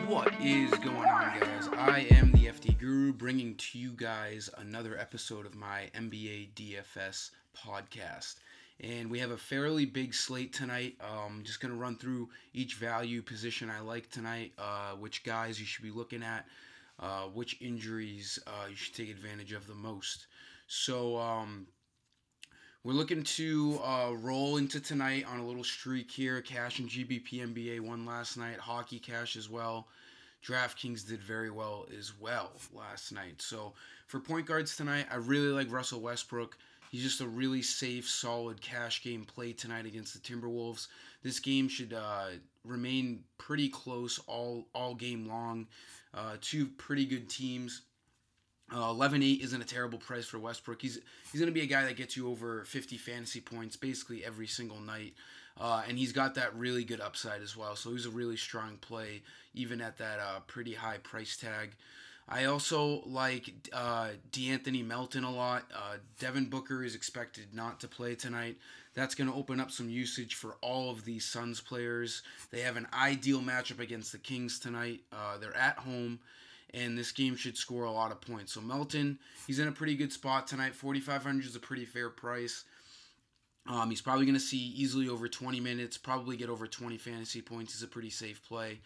What is going on, guys? I am the FD Guru, bringing to you guys another episode of my NBA DFS podcast. And we have a fairly big slate tonight. Just going to run through each value position I like tonight, which guys you should be looking at, which injuries you should take advantage of the most. So, we're looking to roll into tonight on a little streak here. Cash and GBP NBA won last night. Hockey cash as well. DraftKings did very well as well last night. So for point guards tonight, I really like Russell Westbrook. He's just a really safe, solid cash game play tonight against the Timberwolves. This game should remain pretty close all game long. Two pretty good teams. 11-8 isn't a terrible price for Westbrook. He's going to be a guy that gets you over 50 fantasy points basically every single night. And he's got that really good upside as well. So he's a really strong play, even at that pretty high price tag. I also like DeAnthony Melton a lot. Devin Booker is expected not to play tonight. That's going to open up some usage for all of these Suns players. They have an ideal matchup against the Kings tonight. They're at home, and this game should score a lot of points. So Melton, he's in a pretty good spot tonight. 4,500 is a pretty fair price. He's probably going to see easily over 20 minutes, probably get over 20 fantasy points. He's a pretty safe play.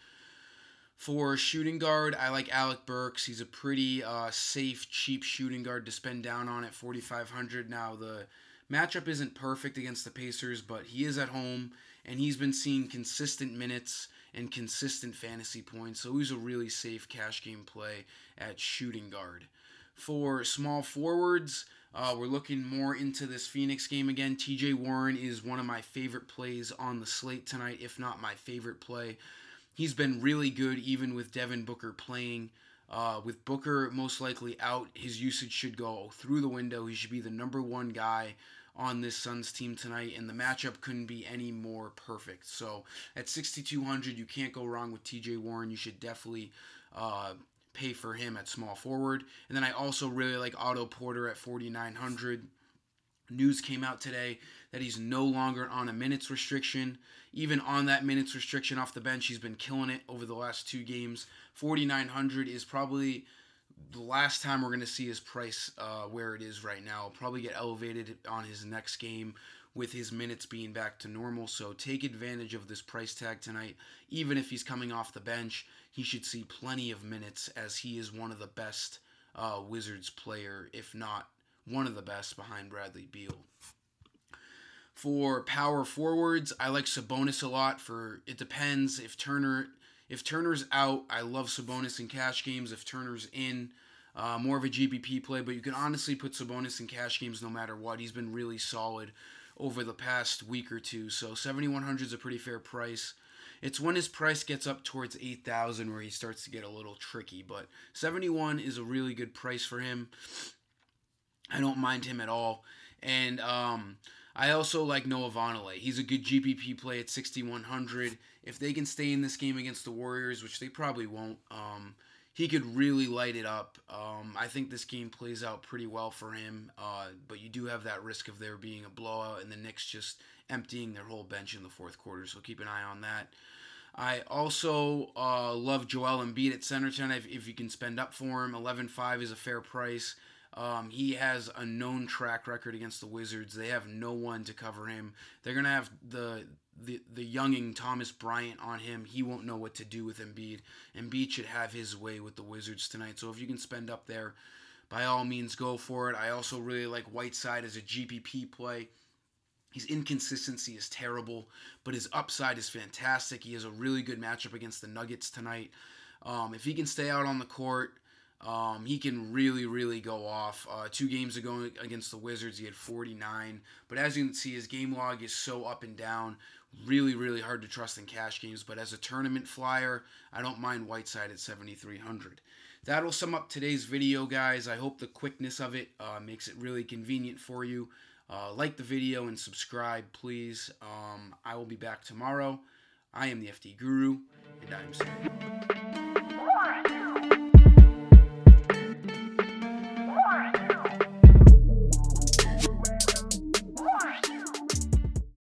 For shooting guard, I like Alec Burks. He's a pretty safe, cheap shooting guard to spend down on at 4,500. Now, the matchup isn't perfect against the Pacers, but he is at home, and he's been seeing consistent minutes and consistent fantasy points, so he's a really safe cash game play at shooting guard. For small forwards, we're looking more into this Phoenix game again. TJ Warren is one of my favorite plays on the slate tonight, if not my favorite play. He's been really good even with Devin Booker playing. With Booker most likely out, his usage should go through the window. He should be the number one guy on this Suns team tonight, and the matchup couldn't be any more perfect. So at 6,200, you can't go wrong with TJ Warren. You should definitely pay for him at small forward. And then I also really like Otto Porter at 4,900. News came out today that he's no longer on a minutes restriction. Even on that minutes restriction off the bench, he's been killing it over the last two games. 4,900 is probably the last time we're going to see his price where it is right now. He'll probably get elevated on his next game with his minutes being back to normal. So take advantage of this price tag tonight. Even if he's coming off the bench, he should see plenty of minutes, as he is one of the best Wizards player, if not one of the best behind Bradley Beal. For power forwards, I like Sabonis a lot. It depends. If Turner's out, I love Sabonis in cash games. If Turner's in, more of a GBP play, but you can honestly put Sabonis in cash games no matter what. He's been really solid over the past week or two, so 7,100 is a pretty fair price. It's when his price gets up towards 8,000 where he starts to get a little tricky, but 71 is a really good price for him. I don't mind him at all. And I also like Noah Vonleh. He's a good GPP play at 6,100. If they can stay in this game against the Warriors, which they probably won't, he could really light it up. I think this game plays out pretty well for him, but you do have that risk of there being a blowout and the Knicks just emptying their whole bench in the fourth quarter, so keep an eye on that. I also love Joel Embiid at center tonight if you can spend up for him. 11.5 is a fair price. He has a known track record against the Wizards. They have no one to cover him. They're going to have the younging Thomas Bryant on him. He won't know what to do with Embiid. Embiid should have his way with the Wizards tonight. So if you can spend up there, by all means, go for it. I also really like Whiteside as a GPP play. His inconsistency is terrible, but his upside is fantastic. He has a really good matchup against the Nuggets tonight. If he can stay out on the court, he can really, really go off. 2 games ago against the Wizards, he had 49. But as you can see, his game log is so up and down. Really, really hard to trust in cash games. But as a tournament flyer, I don't mind Whiteside at 7,300. That'll sum up today's video, guys. I hope the quickness of it makes it really convenient for you. Like the video and subscribe, please. I will be back tomorrow. I am the FD Guru, and I'm saying...